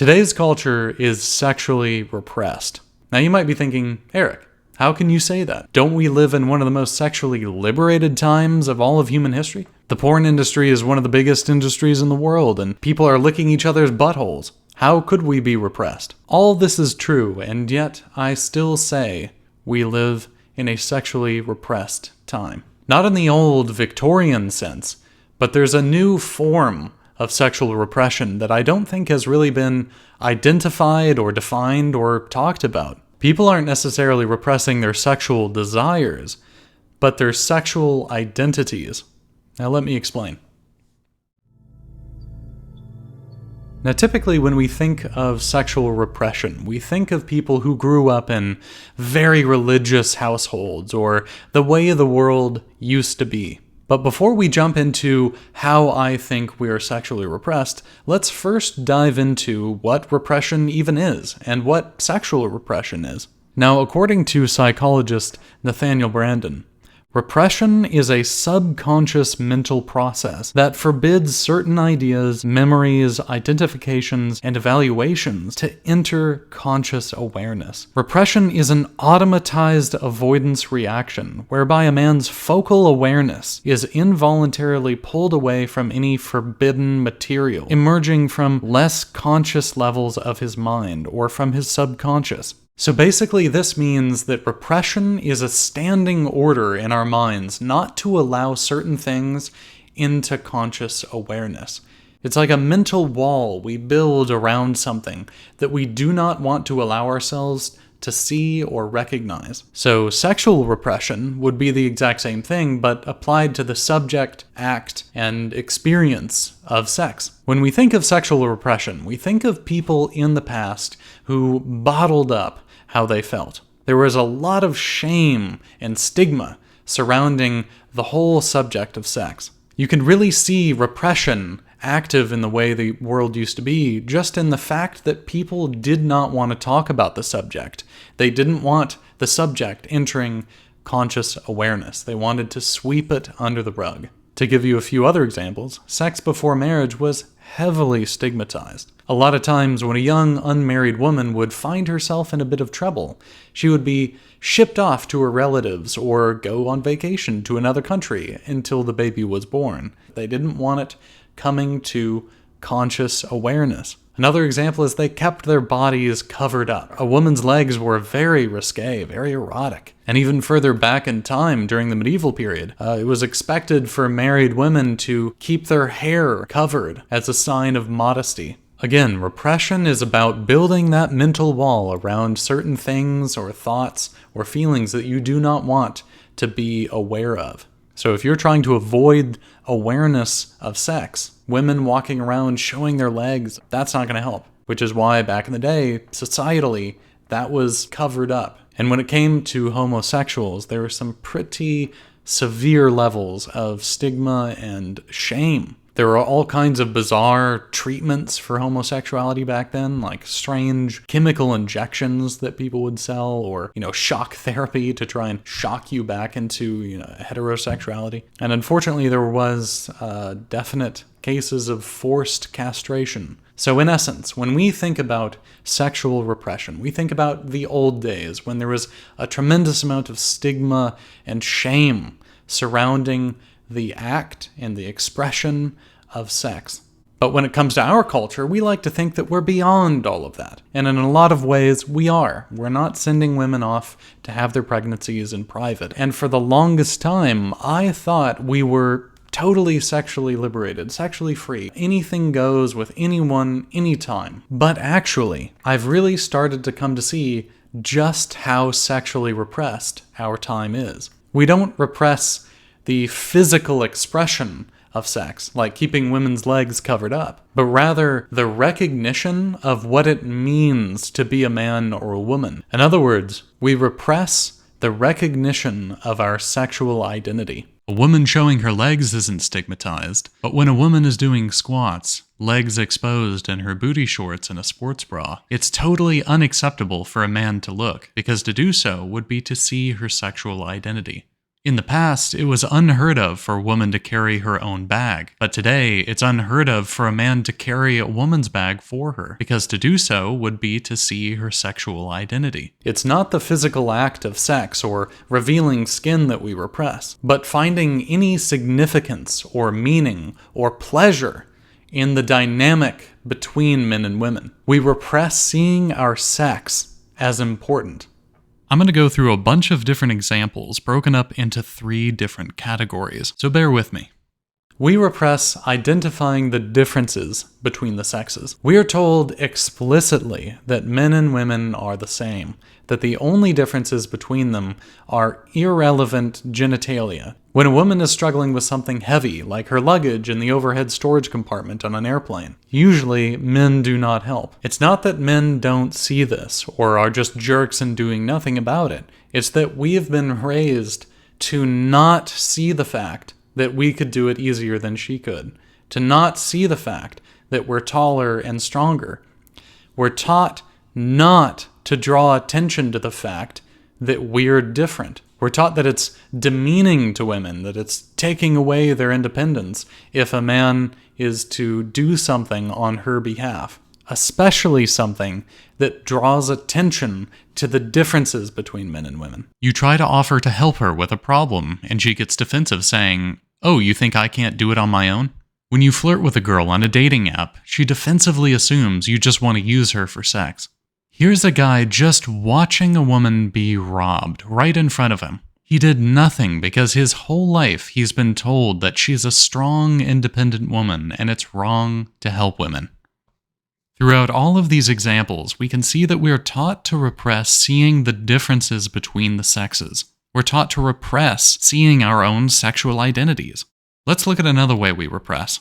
Today's culture is sexually repressed. Now you might be thinking, Eric, how can you say that? Don't we live in one of the most sexually liberated times of all of human history? The porn industry is one of the biggest industries in the world, and people are licking each other's buttholes. How could we be repressed? All this is true, and yet I still say we live in a sexually repressed time. Not in the old Victorian sense, but there's a new form of sexual repression that I don't think has really been identified or defined or talked about. People aren't necessarily repressing their sexual desires, but their sexual identities. Now let me explain. Now typically when we think of sexual repression, we think of people who grew up in very religious households or the way the world used to be. But before we jump into how I think we are sexually repressed, let's first dive into what repression even is and what sexual repression is. Now, according to psychologist Nathaniel Branden, repression is a subconscious mental process that forbids certain ideas, memories, identifications, and evaluations to enter conscious awareness. Repression is an automatized avoidance reaction whereby a man's focal awareness is involuntarily pulled away from any forbidden material, emerging from less conscious levels of his mind or from his subconscious. So basically this means that repression is a standing order in our minds not to allow certain things into conscious awareness. It's like a mental wall we build around something that we do not want to allow ourselves to see or recognize. So sexual repression would be the exact same thing, but applied to the subject, act, and experience of sex. When we think of sexual repression, we think of people in the past who bottled up how they felt. There was a lot of shame and stigma surrounding the whole subject of sex. You can really see repression active in the way the world used to be just in the fact that people did not want to talk about the subject. They didn't want the subject entering conscious awareness. They wanted to sweep it under the rug. To give you a few other examples, sex before marriage was heavily stigmatized. A lot of times when a young unmarried woman would find herself in a bit of trouble, she would be shipped off to her relatives or go on vacation to another country until the baby was born. They didn't want it coming to conscious awareness. Another example is they kept their bodies covered up. A woman's legs were very risque, very erotic. And even further back in time, during the medieval period, it was expected for married women to keep their hair covered as a sign of modesty. Again, repression is about building that mental wall around certain things or thoughts or feelings that you do not want to be aware of. So if you're trying to avoid awareness of sex, women walking around showing their legs, that's not going to help. Which is why back in the day, societally, that was covered up. And when it came to homosexuals, there were some pretty severe levels of stigma and shame. There were all kinds of bizarre treatments for homosexuality back then, like strange chemical injections that people would sell, or, shock therapy to try and shock you back into, heterosexuality. And unfortunately, there was definite cases of forced castration. So in essence, when we think about sexual repression, we think about the old days when there was a tremendous amount of stigma and shame surrounding the act and the expression of sex. But when it comes to our culture, we like to think that we're beyond all of that. And in a lot of ways, we are. We're not sending women off to have their pregnancies in private. And for the longest time, I thought we were totally sexually liberated, sexually free. Anything goes with anyone, anytime. But actually, I've really started to come to see just how sexually repressed our time is. We don't repress the physical expression of sex, like keeping women's legs covered up, but rather the recognition of what it means to be a man or a woman. In other words, we repress the recognition of our sexual identity. A woman showing her legs isn't stigmatized, but when a woman is doing squats, legs exposed in her booty shorts and a sports bra, it's totally unacceptable for a man to look, because to do so would be to see her sexual identity. In the past, it was unheard of for a woman to carry her own bag, but today it's unheard of for a man to carry a woman's bag for her, because to do so would be to see her sexual identity. It's not the physical act of sex or revealing skin that we repress, but finding any significance or meaning or pleasure in the dynamic between men and women. We repress seeing our sex as important. I'm going to go through a bunch of different examples broken up into 3 different categories, so bear with me. We repress identifying the differences between the sexes. We are told explicitly that men and women are the same, that the only differences between them are irrelevant genitalia. When a woman is struggling with something heavy, like her luggage in the overhead storage compartment on an airplane, usually men do not help. It's not that men don't see this, or are just jerks and doing nothing about it. It's that we have been raised to not see the fact that we could do it easier than she could, to not see the fact that we're taller and stronger. We're taught not to draw attention to the fact that we're different. We're taught that it's demeaning to women, that it's taking away their independence if a man is to do something on her behalf, especially something that draws attention to the differences between men and women. You try to offer to help her with a problem, and she gets defensive, saying, "Oh, you think I can't do it on my own?" When you flirt with a girl on a dating app, she defensively assumes you just want to use her for sex. Here's a guy just watching a woman be robbed right in front of him. He did nothing because his whole life he's been told that she's a strong, independent woman and it's wrong to help women. Throughout all of these examples, we can see that we are taught to repress seeing the differences between the sexes. We're taught to repress seeing our own sexual identities. Let's look at another way we repress.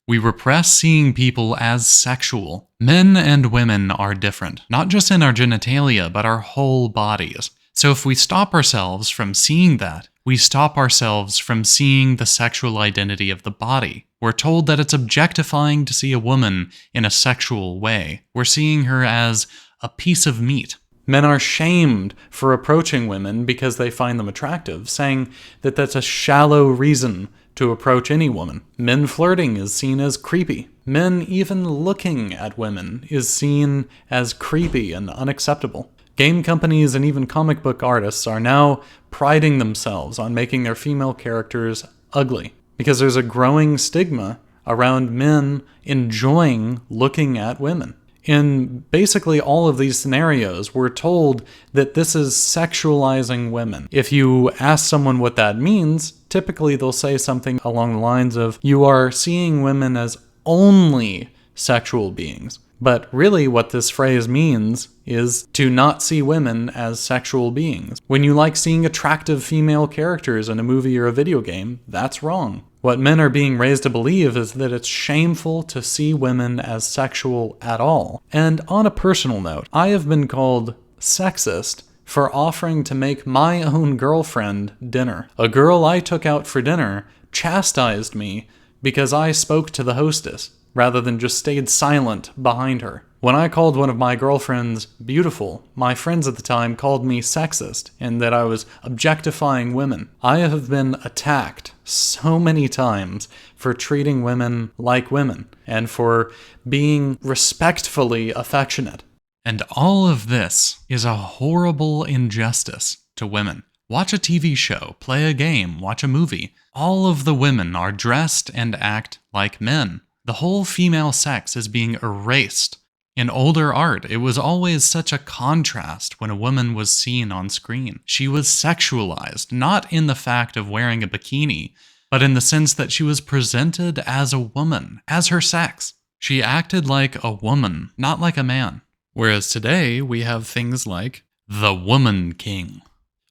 We repress seeing people as sexual. Men and women are different, not just in our genitalia, but our whole bodies. So if we stop ourselves from seeing that, we stop ourselves from seeing the sexual identity of the body. We're told that it's objectifying to see a woman in a sexual way. We're seeing her as a piece of meat. Men are shamed for approaching women because they find them attractive, saying that that's a shallow reason to approach any woman. Men flirting is seen as creepy. Men even looking at women is seen as creepy and unacceptable. Game companies and even comic book artists are now priding themselves on making their female characters ugly, because there's a growing stigma around men enjoying looking at women. In basically all of these scenarios, we're told that this is sexualizing women. If you ask someone what that means, typically they'll say something along the lines of, "You are seeing women as only sexual beings." But really what this phrase means is to not see women as sexual beings. When you like seeing attractive female characters in a movie or a video game, that's wrong. What men are being raised to believe is that it's shameful to see women as sexual at all. And on a personal note, I have been called sexist for offering to make my own girlfriend dinner. A girl I took out for dinner chastised me because I spoke to the hostess rather than just stayed silent behind her. When I called one of my girlfriends beautiful, my friends at the time called me sexist and that I was objectifying women. I have been attacked so many times for treating women like women and for being respectfully affectionate. And all of this is a horrible injustice to women. Watch a TV show, play a game, watch a movie. All of the women are dressed and act like men. The whole female sex is being erased. In older art, it was always such a contrast when a woman was seen on screen. She was sexualized, not in the fact of wearing a bikini, but in the sense that she was presented as a woman, as her sex. She acted like a woman, not like a man. Whereas today, we have things like the Woman King.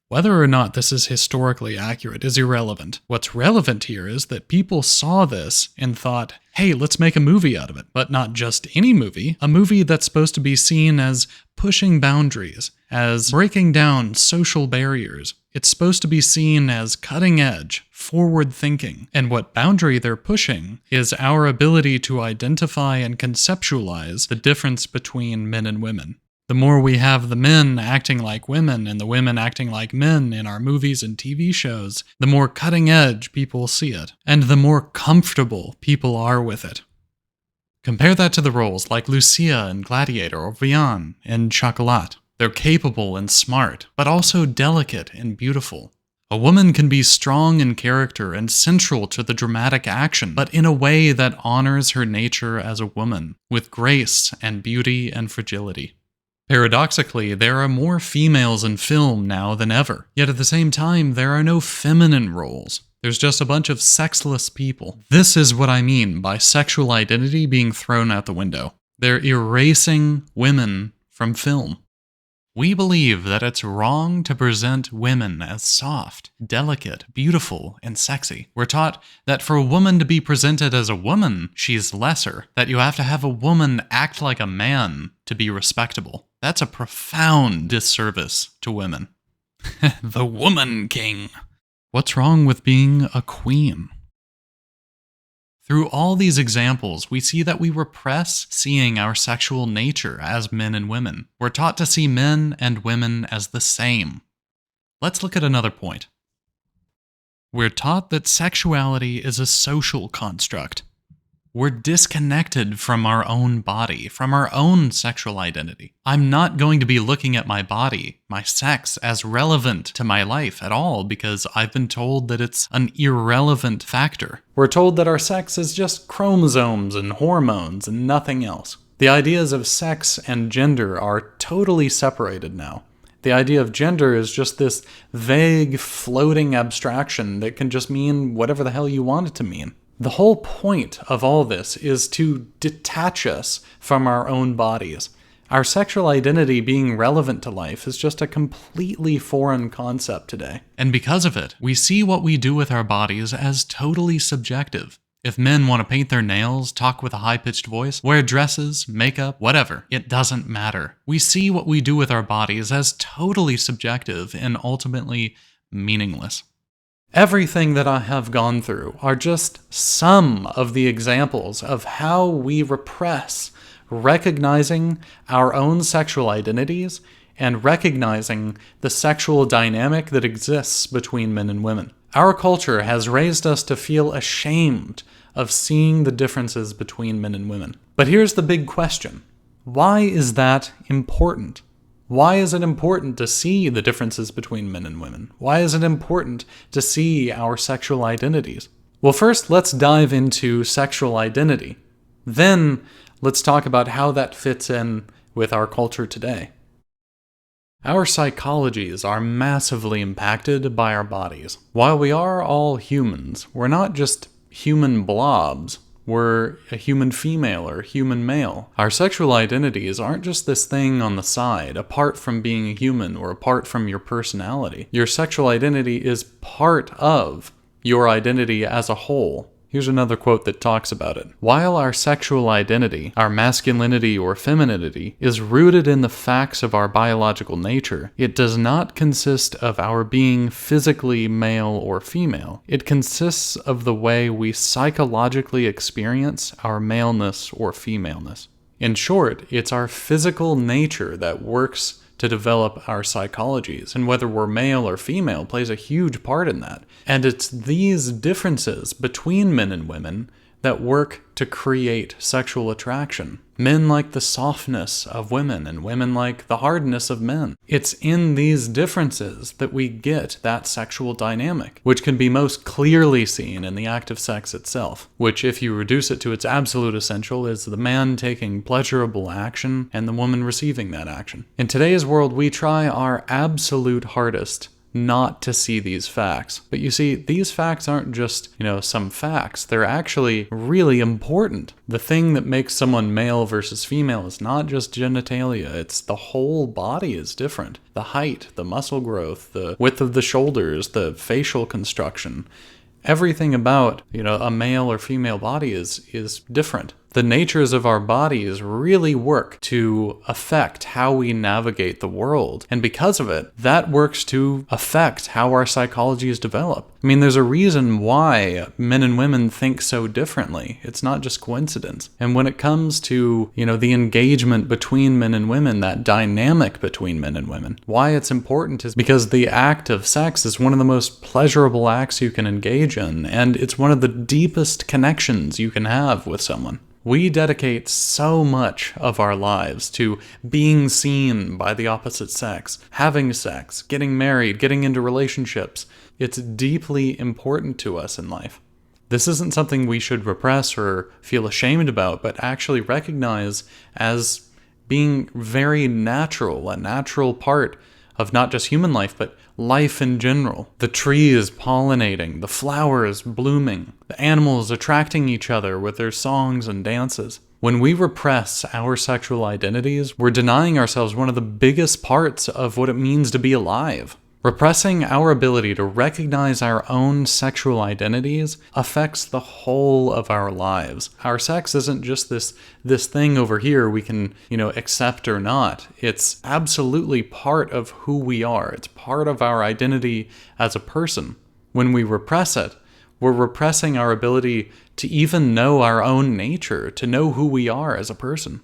Whether or not this is historically accurate is irrelevant. What's relevant here is that people saw this and thought, hey, let's make a movie out of it. But not just any movie, a movie that's supposed to be seen as pushing boundaries, as breaking down social barriers. It's supposed to be seen as cutting edge, forward thinking. And what boundary they're pushing is our ability to identify and conceptualize the difference between men and women. The more we have the men acting like women and the women acting like men in our movies and TV shows, the more cutting edge people see it, and the more comfortable people are with it. Compare that to the roles like Lucia in Gladiator or Vian in Chocolat. They're capable and smart, but also delicate and beautiful. A woman can be strong in character and central to the dramatic action, but in a way that honors her nature as a woman, with grace and beauty and fragility. Paradoxically, there are more females in film now than ever, yet at the same time, there are no feminine roles. There's just a bunch of sexless people. This is what I mean by sexual identity being thrown out the window. They're erasing women from film. We believe that it's wrong to present women as soft, delicate, beautiful, and sexy. We're taught that for a woman to be presented as a woman, she's lesser, that you have to have a woman act like a man to be respectable. That's a profound disservice to women. The Woman King. What's wrong with being a queen? Through all these examples, we see that we repress seeing our sexual nature as men and women. We're taught to see men and women as the same. Let's look at another point. We're taught that sexuality is a social construct. We're disconnected from our own body, from our own sexual identity. I'm not going to be looking at my body, my sex, as relevant to my life at all because I've been told that it's an irrelevant factor. We're told that our sex is just chromosomes and hormones and nothing else. The ideas of sex and gender are totally separated now. The idea of gender is just this vague, floating abstraction that can just mean whatever the hell you want it to mean. The whole point of all this is to detach us from our own bodies. Our sexual identity being relevant to life is just a completely foreign concept today. And because of it, we see what we do with our bodies as totally subjective. If men want to paint their nails, talk with a high-pitched voice, wear dresses, makeup, whatever, it doesn't matter. We see what we do with our bodies as totally subjective and ultimately meaningless. Everything that I have gone through are just some of the examples of how we repress recognizing our own sexual identities and recognizing the sexual dynamic that exists between men and women. Our culture has raised us to feel ashamed of seeing the differences between men and women. But here's the big question. Why is that important? Why is it important to see the differences between men and women? Why is it important to see our sexual identities? Well, first, let's dive into sexual identity. Then, let's talk about how that fits in with our culture today. Our psychologies are massively impacted by our bodies. While we are all humans, we're not just human blobs. We're a human female or human male. Our sexual identities aren't just this thing on the side, apart from being a human or apart from your personality. Your sexual identity is part of your identity as a whole. Here's another quote that talks about it. While our sexual identity, our masculinity or femininity, is rooted in the facts of our biological nature, it does not consist of our being physically male or female. It consists of the way we psychologically experience our maleness or femaleness. In short, it's our physical nature that works to develop our psychologies, and whether we're male or female plays a huge part in that. And it's these differences between men and women that work to create sexual attraction. Men like the softness of women, and women like the hardness of men. It's in these differences that we get that sexual dynamic, which can be most clearly seen in the act of sex itself, which, if you reduce it to its absolute essential, is the man taking pleasurable action and the woman receiving that action. In today's world, we try our absolute hardest not to see these facts. But you see, these facts aren't just, some facts. They're actually really important. The thing that makes someone male versus female is not just genitalia. It's the whole body is different. The height, the muscle growth, the width of the shoulders, the facial construction. Everything about, a male or female body is different. The natures of our bodies really work to affect how we navigate the world. And because of it, that works to affect how our psychologies develop. I mean, there's a reason why men and women think so differently. It's not just coincidence. And when it comes to, the engagement between men and women, that dynamic between men and women, why it's important is because the act of sex is one of the most pleasurable acts you can engage in, and it's one of the deepest connections you can have with someone. We dedicate so much of our lives to being seen by the opposite sex, having sex, getting married, getting into relationships. It's deeply important to us in life. This isn't something we should repress or feel ashamed about, but actually recognize as being very natural, a natural part of not just human life, but life in general. The trees pollinating, the flowers blooming, the animals attracting each other with their songs and dances. When we repress our sexual identities, we're denying ourselves one of the biggest parts of what it means to be alive. Repressing our ability to recognize our own sexual identities affects the whole of our lives. Our sex isn't just this thing over here we can, accept or not. It's absolutely part of who we are. It's part of our identity as a person. When we repress it, we're repressing our ability to even know our own nature, to know who we are as a person.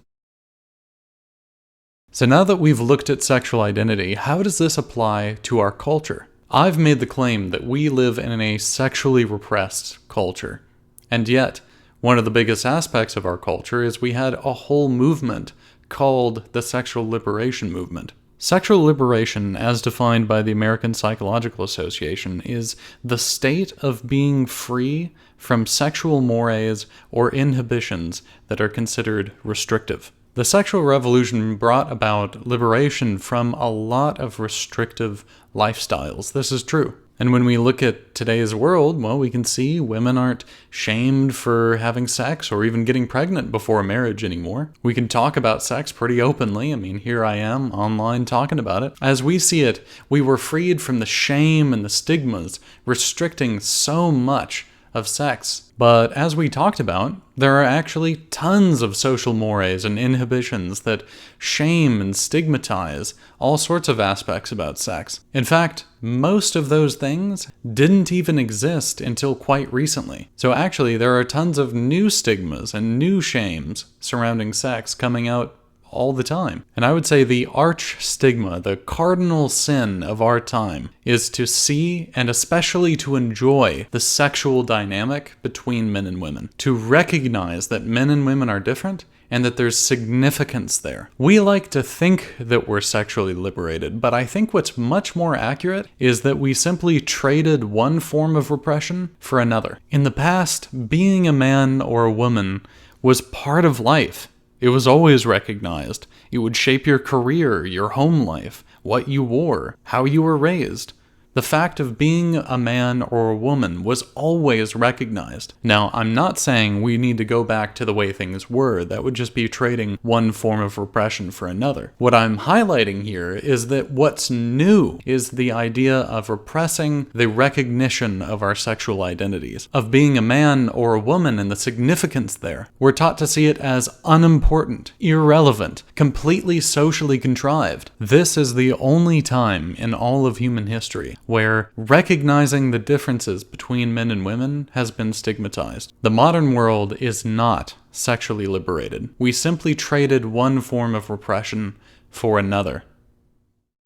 So now that we've looked at sexual identity, how does this apply to our culture? I've made the claim that we live in a sexually repressed culture. And yet, one of the biggest aspects of our culture is we had a whole movement called the sexual liberation movement. Sexual liberation, as defined by the American Psychological Association, is the state of being free from sexual mores or inhibitions that are considered restrictive. The sexual revolution brought about liberation from a lot of restrictive lifestyles. This is true. And when we look at today's world, well, we can see women aren't shamed for having sex or even getting pregnant before marriage anymore. We can talk about sex pretty openly. I mean, here I am online talking about it. As we see it, we were freed from the shame and the stigmas restricting so much of sex. But as we talked about, there are actually tons of social mores and inhibitions that shame and stigmatize all sorts of aspects about sex. In fact, most of those things didn't even exist until quite recently. So actually, there are tons of new stigmas and new shames surrounding sex coming out all the time. And I would say the arch stigma, the cardinal sin of our time, is to see and especially to enjoy the sexual dynamic between men and women. To recognize that men and women are different and that there's significance there. We like to think that we're sexually liberated, but I think what's much more accurate is that we simply traded one form of repression for another. In the past, being a man or a woman was part of life. It was always recognized. It would shape your career, your home life, what you wore, how you were raised. The fact of being a man or a woman was always recognized. Now, I'm not saying we need to go back to the way things were. That would just be trading one form of repression for another. What I'm highlighting here is that what's new is the idea of repressing the recognition of our sexual identities, of being a man or a woman and the significance there. We're taught to see it as unimportant, irrelevant, completely socially contrived. This is the only time in all of human history where recognizing the differences between men and women has been stigmatized. The modern world is not sexually liberated. We simply traded one form of repression for another.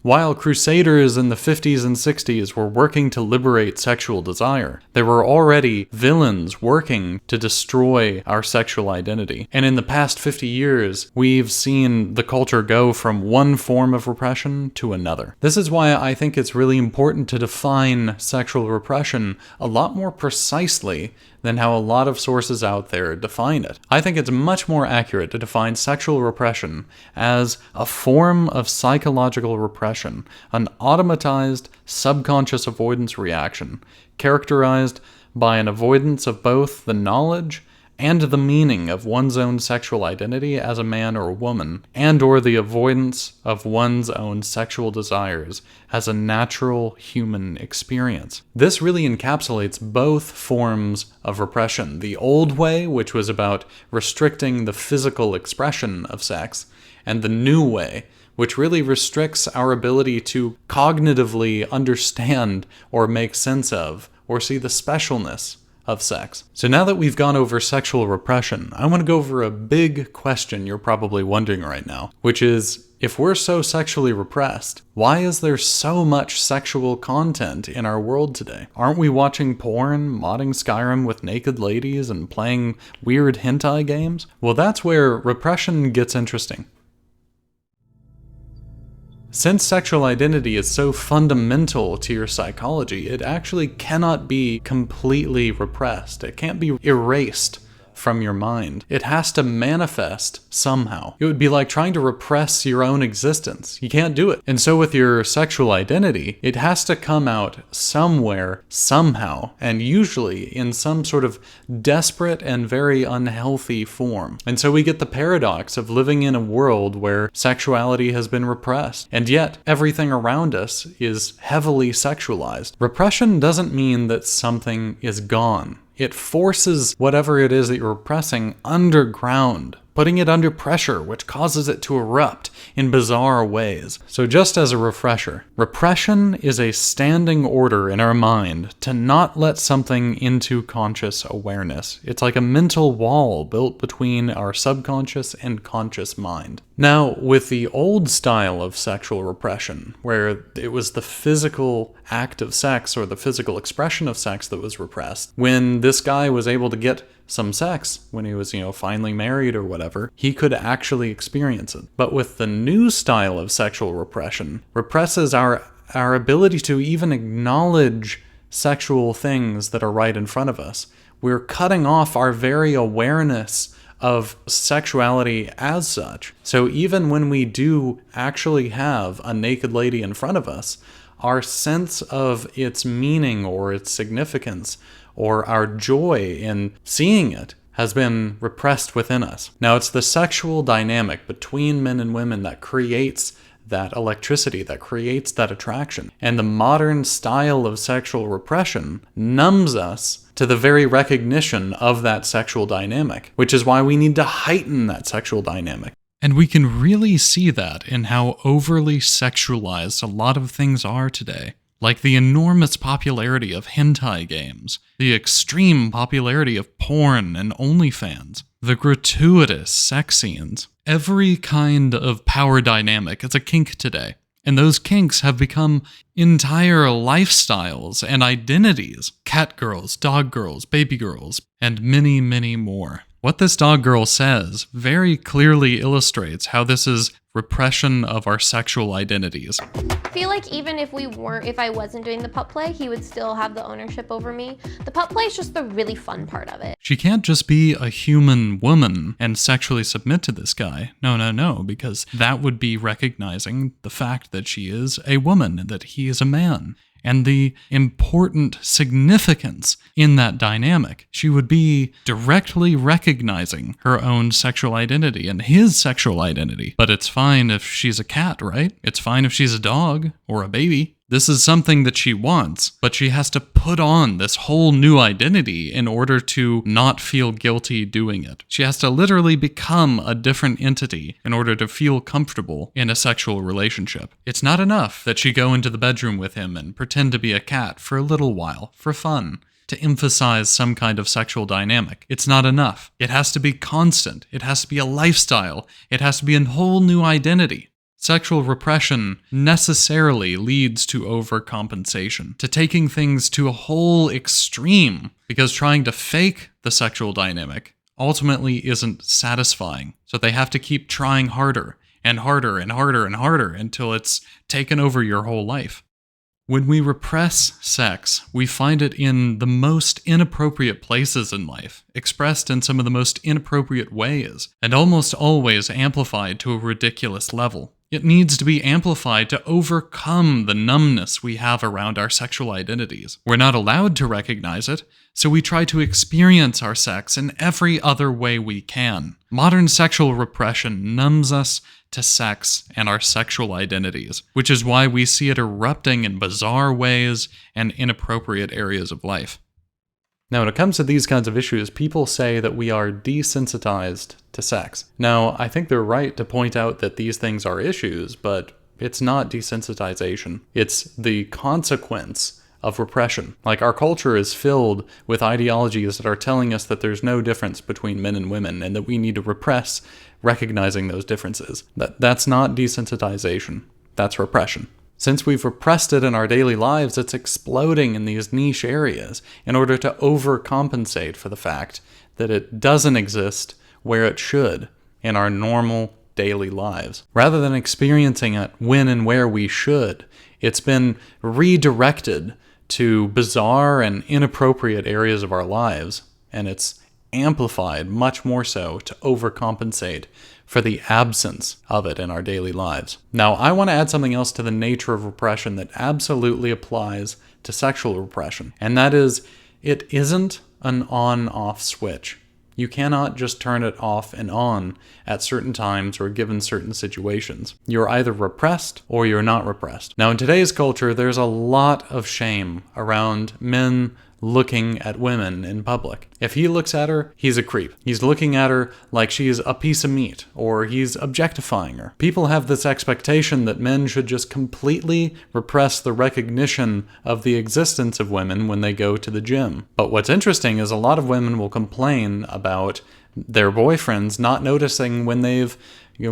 While crusaders in the 50s and 60s were working to liberate sexual desire, there were already villains working to destroy our sexual identity. And in the past 50 years, we've seen the culture go from one form of repression to another. This is why I think it's really important to define sexual repression a lot more precisely than how a lot of sources out there define it. I think it's much more accurate to define sexual repression as a form of psychological repression, an automatized, subconscious avoidance reaction, characterized by an avoidance of both the knowledge and the meaning of one's own sexual identity as a man or a woman, and or the avoidance of one's own sexual desires as a natural human experience. This really encapsulates both forms of repression. The old way, which was about restricting the physical expression of sex, and the new way, which really restricts our ability to cognitively understand or make sense of or see the specialness of sex. So now that we've gone over sexual repression, I want to go over a big question you're probably wondering right now, which is, if we're so sexually repressed, why is there so much sexual content in our world today? Aren't we watching porn, modding Skyrim with naked ladies, and playing weird hentai games? Well, that's where repression gets interesting. Since sexual identity is so fundamental to your psychology, it actually cannot be completely repressed. It can't be erased from your mind. It has to manifest somehow. It would be like trying to repress your own existence. You can't do it. And so with your sexual identity, it has to come out somewhere, somehow, and usually in some sort of desperate and very unhealthy form. And so we get the paradox of living in a world where sexuality has been repressed, and yet everything around us is heavily sexualized. Repression doesn't mean that something is gone. It forces whatever it is that you're repressing underground, putting it under pressure, which causes it to erupt in bizarre ways. So just as a refresher, repression is a standing order in our mind to not let something into conscious awareness. It's like a mental wall built between our subconscious and conscious mind. Now, with the old style of sexual repression, where it was the physical act of sex or the physical expression of sex that was repressed, when this guy was able to get some sex when he was, finally married or whatever, he could actually experience it. But with the new style of sexual repression, represses our ability to even acknowledge sexual things that are right in front of us. We're cutting off our very awareness of sexuality as such. So even when we do actually have a naked lady in front of us, our sense of its meaning or its significance or our joy in seeing it has been repressed within us. Now, it's the sexual dynamic between men and women that creates that electricity, that creates that attraction. And the modern style of sexual repression numbs us to the very recognition of that sexual dynamic, which is why we need to heighten that sexual dynamic. And we can really see that in how overly sexualized a lot of things are today. Like the enormous popularity of hentai games, the extreme popularity of porn and OnlyFans, the gratuitous sex scenes. Every kind of power dynamic is a kink today, and those kinks have become entire lifestyles and identities. Cat girls, dog girls, baby girls, and many, many more. What this dog girl says very clearly illustrates how this is repression of our sexual identities. I feel like even if I wasn't doing the pup play, he would still have the ownership over me. The pup play is just the really fun part of it. She can't just be a human woman and sexually submit to this guy. No, because that would be recognizing the fact that she is a woman, that he is a man, and the important significance in that dynamic. She would be directly recognizing her own sexual identity and his sexual identity. But it's fine if she's a cat, right? It's fine if she's a dog or a baby. This is something that she wants, but she has to put on this whole new identity in order to not feel guilty doing it. She has to literally become a different entity in order to feel comfortable in a sexual relationship. It's not enough that she go into the bedroom with him and pretend to be a cat for a little while, for fun, to emphasize some kind of sexual dynamic. It's not enough. It has to be constant. It has to be a lifestyle. It has to be a whole new identity. Sexual repression necessarily leads to overcompensation, to taking things to a whole extreme, because trying to fake the sexual dynamic ultimately isn't satisfying. So they have to keep trying harder and harder and harder and harder until it's taken over your whole life. When we repress sex, we find it in the most inappropriate places in life, expressed in some of the most inappropriate ways, and almost always amplified to a ridiculous level. It needs to be amplified to overcome the numbness we have around our sexual identities. We're not allowed to recognize it, so we try to experience our sex in every other way we can. Modern sexual repression numbs us to sex and our sexual identities, which is why we see it erupting in bizarre ways and inappropriate areas of life. Now, when it comes to these kinds of issues, people say that we are desensitized to sex. Now, I think they're right to point out that these things are issues, but it's not desensitization. It's the consequence of repression. Like, our culture is filled with ideologies that are telling us that there's no difference between men and women and that we need to repress recognizing those differences. That's not desensitization. That's repression. Since we've repressed it in our daily lives, it's exploding in these niche areas in order to overcompensate for the fact that it doesn't exist where it should in our normal daily lives. Rather than experiencing it when and where we should, it's been redirected to bizarre and inappropriate areas of our lives, and it's amplified much more so to overcompensate for the absence of it in our daily lives. Now, I want to add something else to the nature of repression that absolutely applies to sexual repression, and that is, it isn't an on-off switch. You cannot just turn it off and on at certain times or given certain situations. You're either repressed or you're not repressed. Now, in today's culture, there's a lot of shame around men looking at women in public. If he looks at her, he's a creep. He's looking at her like she's a piece of meat, or he's objectifying her. People have this expectation that men should just completely repress the recognition of the existence of women when they go to the gym. But what's interesting is a lot of women will complain about their boyfriends not noticing when they've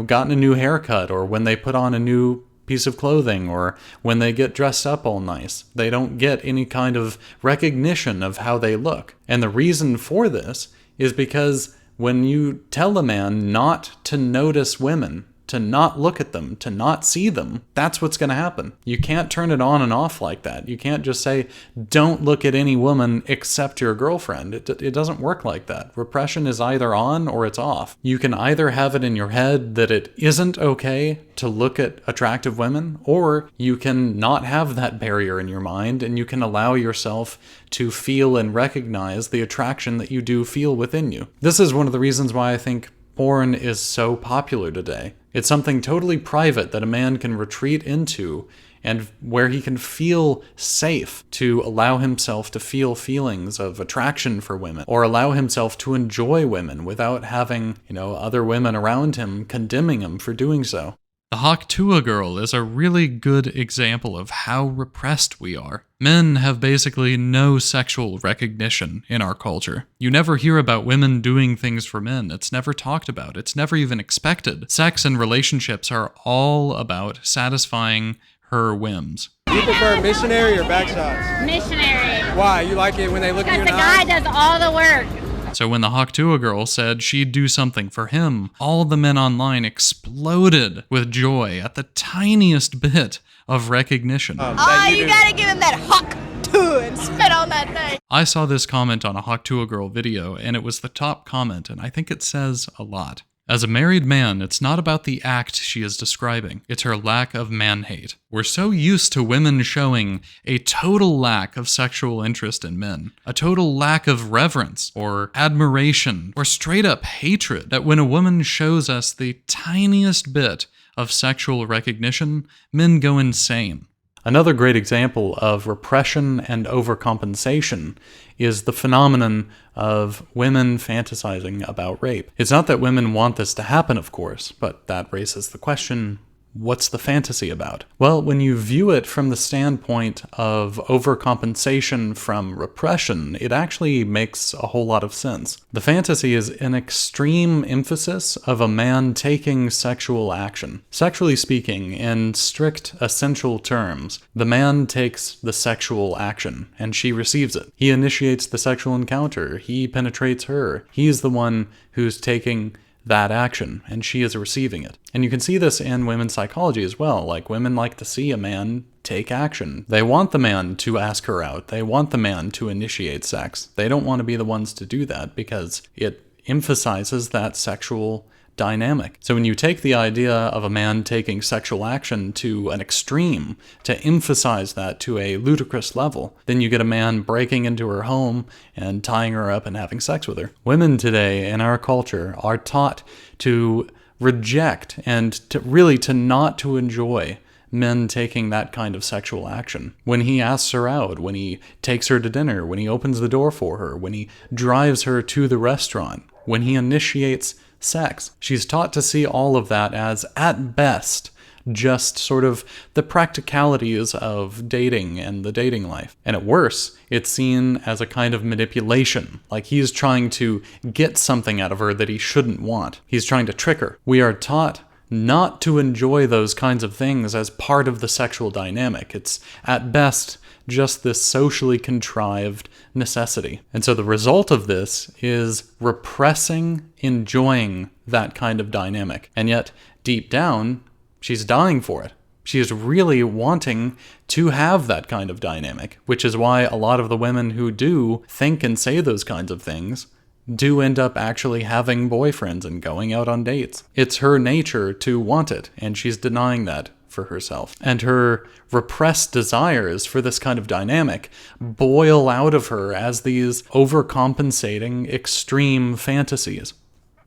gotten a new haircut, or when they put on a new piece of clothing, or when they get dressed up all nice. They don't get any kind of recognition of how they look. And the reason for this is because when you tell a man not to notice women, to not look at them, to not see them, that's what's going to happen. You can't turn it on and off like that. You can't just say, don't look at any woman except your girlfriend. It doesn't work like that. Repression is either on or it's off. You can either have it in your head that it isn't okay to look at attractive women, or you can not have that barrier in your mind and you can allow yourself to feel and recognize the attraction that you do feel within you. This is one of the reasons why I think porn is so popular today. It's something totally private that a man can retreat into, and where he can feel safe to allow himself to feel feelings of attraction for women, or allow himself to enjoy women without having, other women around him condemning him for doing so. The Haktua girl is a really good example of how repressed we are. Men have basically no sexual recognition in our culture. You never hear about women doing things for men. It's never talked about. It's never even expected. Sex and relationships are all about satisfying her whims. Do you prefer missionary or back shots? Missionary. Why? You like it when they look at you in Because the the eye? guy does all the work. So when the Haktua girl said she'd do something for him, all the men online exploded with joy at the tiniest bit of recognition. You gotta give him that hawk too and spit on that thing. I saw this comment on a Haktua girl video, and it was the top comment, and I think it says a lot. As a married man, it's not about the act she is describing. It's her lack of man-hate. We're so used to women showing a total lack of sexual interest in men, a total lack of reverence or admiration or straight-up hatred, that when a woman shows us the tiniest bit of sexual recognition, men go insane. Another great example of repression and overcompensation is the phenomenon of women fantasizing about rape. It's not that women want this to happen, of course, but that raises the question, what's the fantasy about? Well, when you view it from the standpoint of overcompensation from repression, it actually makes a whole lot of sense. The fantasy is an extreme emphasis of a man taking sexual action. Sexually speaking, in strict essential terms, the man takes the sexual action, and she receives it. He initiates the sexual encounter. He penetrates her. He's the one who's taking that action, and she is receiving it. And you can see this in women's psychology as well. Like, women like to see a man take action. They want the man to ask her out. They want the man to initiate sex. They don't want to be the ones to do that because it emphasizes that sexual dynamic. So when you take the idea of a man taking sexual action to an extreme, to emphasize that to a ludicrous level, then you get a man breaking into her home and tying her up and having sex with her. Women today in our culture are taught to reject and to not to enjoy men taking that kind of sexual action. When he asks her out, when he takes her to dinner, when he opens the door for her, when he drives her to the restaurant, when he initiates sex, she's taught to see all of that as, at best, just sort of the practicalities of dating and the dating life. And at worst, it's seen as a kind of manipulation, like he's trying to get something out of her that he shouldn't want. He's trying to trick her. We are taught not to enjoy those kinds of things as part of the sexual dynamic. It's, at best, just this socially contrived necessity. And so the result of this is repressing enjoying that kind of dynamic. And yet, deep down, she's dying for it. She is really wanting to have that kind of dynamic, which is why a lot of the women who do think and say those kinds of things do end up actually having boyfriends and going out on dates. It's her nature to want it, and she's denying that for herself. And her repressed desires for this kind of dynamic boil out of her as these overcompensating extreme fantasies.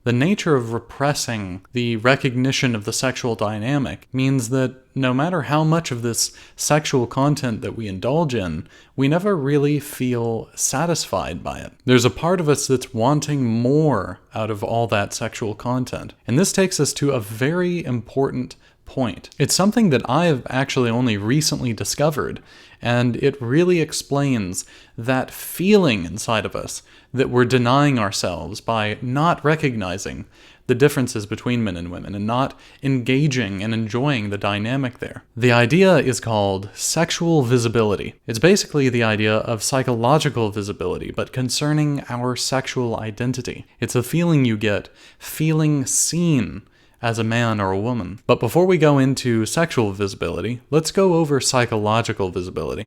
The nature of repressing the recognition of the sexual dynamic means that no matter how much of this sexual content that we indulge in, we never really feel satisfied by it. There's a part of us that's wanting more out of all that sexual content. And this takes us to a very important point. It's something that I have actually only recently discovered, and it really explains that feeling inside of us that we're denying ourselves by not recognizing the differences between men and women and not engaging and enjoying the dynamic there. The idea is called sexual visibility. It's basically the idea of psychological visibility, but concerning our sexual identity. It's a feeling you get feeling seen as a man or a woman. But before we go into sexual visibility, let's go over psychological visibility.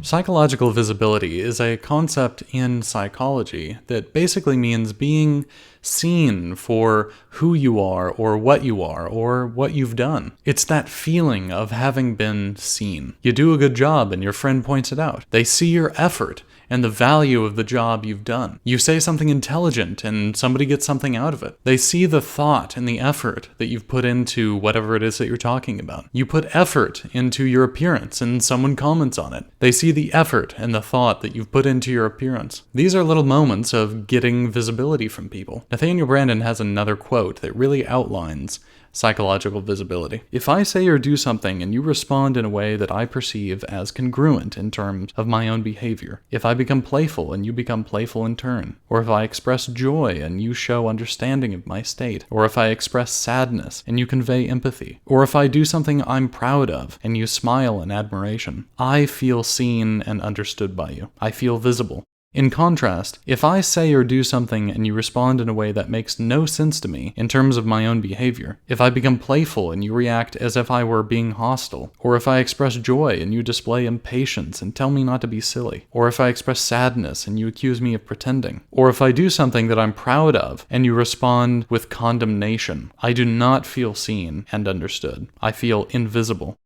Psychological visibility is a concept in psychology that basically means being seen for who you are or what you've done. It's that feeling of having been seen. You do a good job and your friend points it out. They see your effort and the value of the job you've done. You say something intelligent and somebody gets something out of it. They see the thought and the effort that you've put into whatever it is that you're talking about. You put effort into your appearance and someone comments on it. They see the effort and the thought that you've put into your appearance. These are little moments of getting visibility from people. Nathaniel Branden has another quote that really outlines psychological visibility. If I say or do something and you respond in a way that I perceive as congruent in terms of my own behavior, if I become playful and you become playful in turn, or if I express joy and you show understanding of my state, or if I express sadness and you convey empathy, or if I do something I'm proud of and you smile in admiration, I feel seen and understood by you. I feel visible. In contrast, if I say or do something and you respond in a way that makes no sense to me in terms of my own behavior, if I become playful and you react as if I were being hostile, or if I express joy and you display impatience and tell me not to be silly, or if I express sadness and you accuse me of pretending, or if I do something that I'm proud of and you respond with condemnation, I do not feel seen and understood. I feel invisible.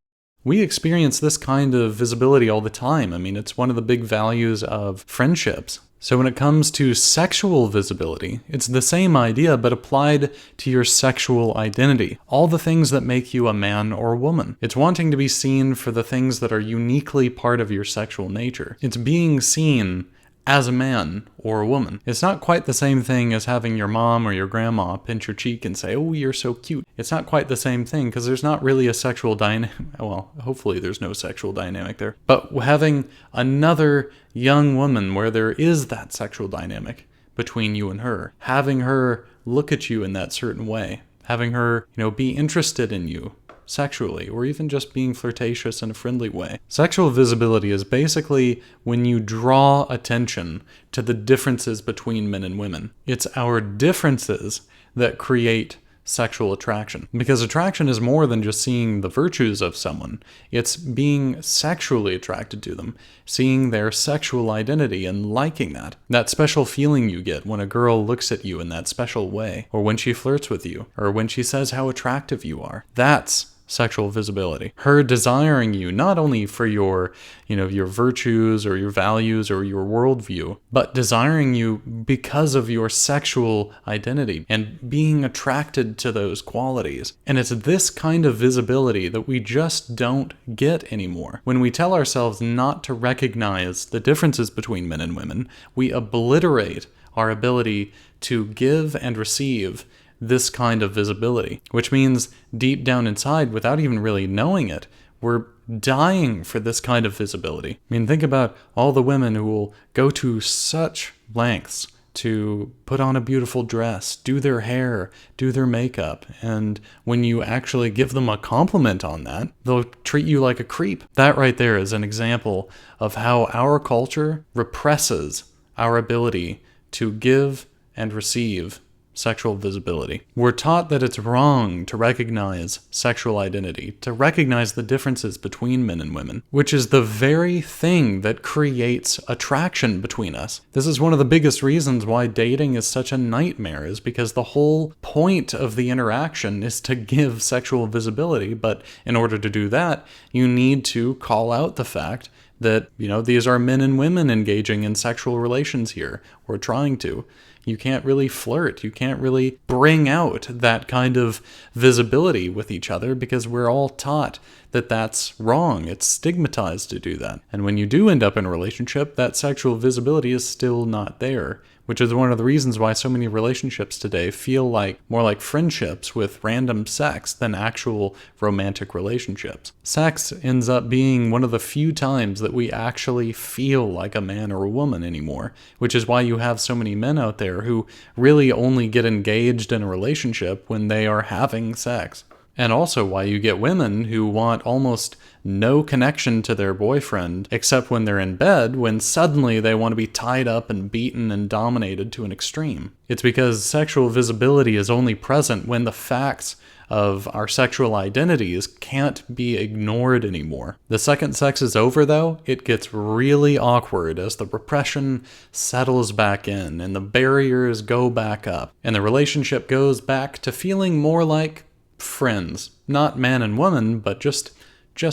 We experience this kind of visibility all the time. I mean, it's one of the big values of friendships. So when it comes to sexual visibility, it's the same idea but applied to your sexual identity. All the things that make you a man or a woman. It's wanting to be seen for the things that are uniquely part of your sexual nature. It's being seen as a man or a woman. It's not quite the same thing as having your mom or your grandma pinch your cheek and say, "Oh, you're so cute." It's not quite the same thing because there's not really a sexual dynamic. Well, hopefully there's no sexual dynamic there. But having another young woman where there is that sexual dynamic between you and her, having her look at you in that certain way, having her, be interested in you sexually, or even just being flirtatious in a friendly way. Sexual visibility is basically when you draw attention to the differences between men and women. It's our differences that create sexual attraction. Because attraction is more than just seeing the virtues of someone. It's being sexually attracted to them, seeing their sexual identity and liking that. That special feeling you get when a girl looks at you in that special way, or when she flirts with you, or when she says how attractive you are. That's sexual visibility. Her desiring you not only for your virtues or your values or your worldview, but desiring you because of your sexual identity and being attracted to those qualities. And it's this kind of visibility that we just don't get anymore. When we tell ourselves not to recognize the differences between men and women, we obliterate our ability to give and receive this kind of visibility, which means deep down inside, without even really knowing it, we're dying for this kind of visibility. I mean, think about all the women who will go to such lengths to put on a beautiful dress, do their hair, do their makeup, and when you actually give them a compliment on that, they'll treat you like a creep. That right there is an example of how our culture represses our ability to give and receive sexual visibility. We're taught that it's wrong to recognize sexual identity, to recognize the differences between men and women, which is the very thing that creates attraction between us. This is one of the biggest reasons why dating is such a nightmare, is because the whole point of the interaction is to give sexual visibility, but in order to do that, you need to call out the fact that, these are men and women engaging in sexual relations here, or trying to. You can't really flirt. You can't really bring out that kind of visibility with each other because we're all taught that that's wrong. It's stigmatized to do that. And when you do end up in a relationship, that sexual visibility is still not there, which is one of the reasons why so many relationships today feel more like friendships with random sex than actual romantic relationships. Sex ends up being one of the few times that we actually feel like a man or a woman anymore, which is why you have so many men out there who really only get engaged in a relationship when they are having sex. And also why you get women who want almost no connection to their boyfriend except when they're in bed, when suddenly they want to be tied up and beaten and dominated to an extreme. It's because sexual visibility is only present when the facts of our sexual identities can't be ignored anymore. The second sex is over, though, it gets really awkward as the repression settles back in and the barriers go back up and the relationship goes back to feeling more like friends. Not man and woman, but just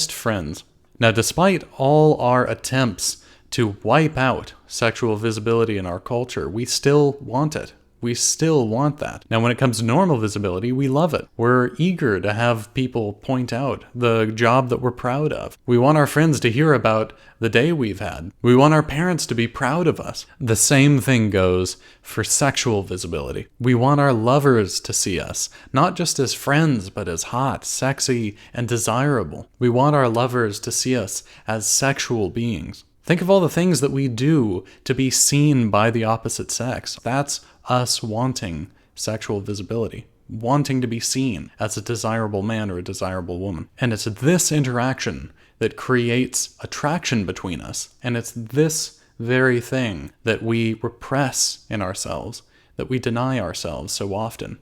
friends. Now, despite all our attempts to wipe out sexual visibility in our culture, we still want it. We still want that. Now, when it comes to normal visibility, we love it. We're eager to have people point out the job that we're proud of. We want our friends to hear about the day we've had. We want our parents to be proud of us. The same thing goes for sexual visibility. We want our lovers to see us, not just as friends, but as hot, sexy, and desirable. We want our lovers to see us as sexual beings. Think of all the things that we do to be seen by the opposite sex. That's us wanting sexual visibility, wanting to be seen as a desirable man or a desirable woman. And it's this interaction that creates attraction between us. And it's this very thing that we repress in ourselves, that we deny ourselves so often.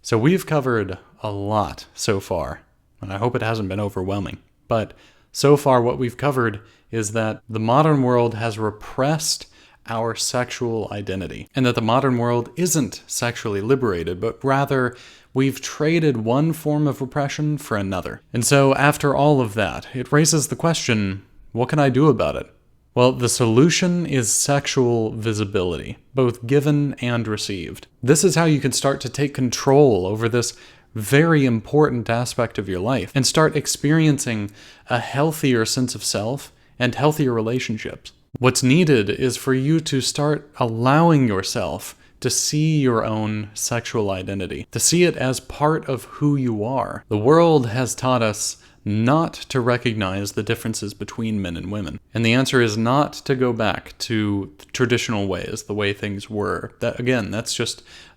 So we've covered a lot so far, and I hope it hasn't been overwhelming. But so far what we've covered is that the modern world has repressed our sexual identity, and that the modern world isn't sexually liberated, but rather we've traded one form of repression for another. And so after all of that, it raises the question, what can I do about it? Well, the solution is sexual visibility, both given and received. This is how you can start to take control over this very important aspect of your life and start experiencing a healthier sense of self and healthier relationships. What's needed is for you to start allowing yourself to see your own sexual identity, to see it as part of who you are. The world has taught us not to recognize the differences between men and women. And the answer is not to go back to traditional ways, the way things were. That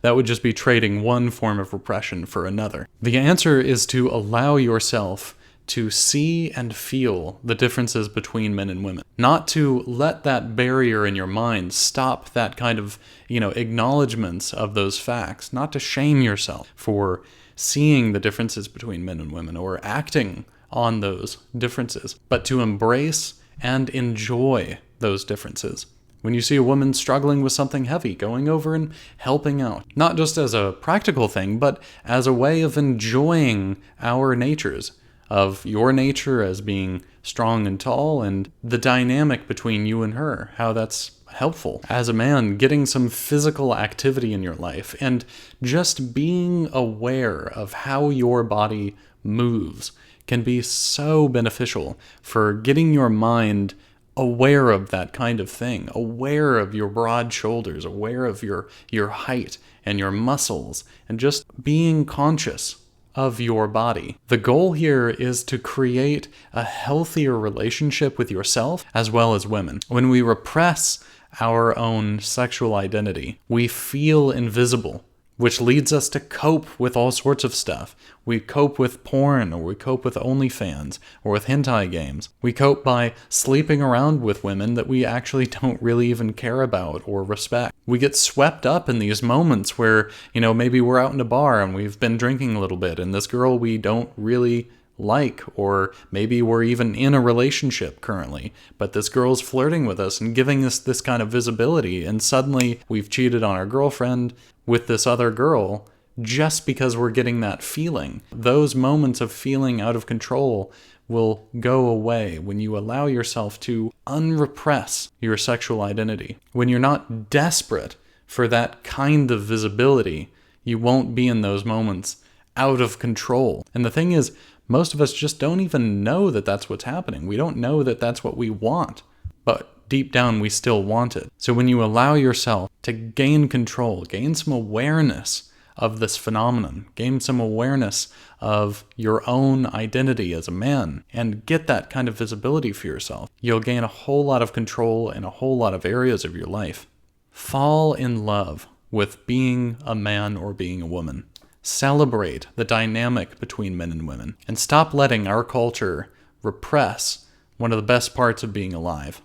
would just be trading one form of repression for another. The answer is to allow yourself to see and feel the differences between men and women. Not to let that barrier in your mind stop that kind of, acknowledgments of those facts. Not to shame yourself for seeing the differences between men and women or acting on those differences, but to embrace and enjoy those differences. When you see a woman struggling with something heavy, going over and helping out, not just as a practical thing, but as a way of enjoying our natures, of your nature as being strong and tall, and the dynamic between you and her, how that's helpful. As a man, getting some physical activity in your life and just being aware of how your body moves can be so beneficial for getting your mind aware of that kind of thing, aware of your broad shoulders, aware of your height and your muscles, and just being conscious of your body. The goal here is to create a healthier relationship with yourself as well as women. When we repress our own sexual identity, we feel invisible, which leads us to cope with all sorts of stuff. We cope with porn, or we cope with OnlyFans, or with hentai games. We cope by sleeping around with women that we actually don't really even care about or respect. We get swept up in these moments where, maybe we're out in a bar and we've been drinking a little bit, and this girl we don't really like, or maybe we're even in a relationship currently, but this girl's flirting with us and giving us this kind of visibility, and suddenly we've cheated on our girlfriend with this other girl just because we're getting that feeling. Those moments of feeling out of control will go away when you allow yourself to unrepress your sexual identity. When you're not desperate for that kind of visibility, you won't be in those moments out of control. And the thing is, most of us just don't even know that that's what's happening. We don't know that that's what we want, but deep down we still want it. So when you allow yourself to gain control, gain some awareness of this phenomenon, gain some awareness of your own identity as a man, and get that kind of visibility for yourself, you'll gain a whole lot of control in a whole lot of areas of your life. Fall in love with being a man or being a woman. Celebrate the dynamic between men and women, and stop letting our culture repress one of the best parts of being alive.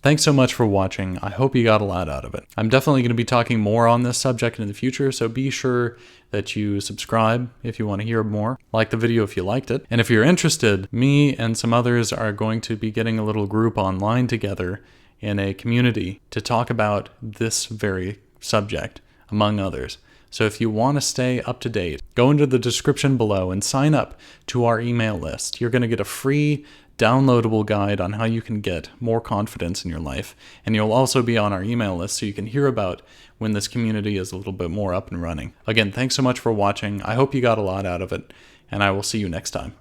Thanks so much for watching. I hope you got a lot out of it. I'm definitely going to be talking more on this subject in the future, so be sure that you subscribe if you want to hear more. Like the video if you liked it. And if you're interested, me and some others are going to be getting a little group online together in a community to talk about this very subject, among others. So if you want to stay up to date, go into the description below and sign up to our email list. You're going to get a free downloadable guide on how you can get more confidence in your life. And you'll also be on our email list so you can hear about when this community is a little bit more up and running. Again, thanks so much for watching. I hope you got a lot out of it, and I will see you next time.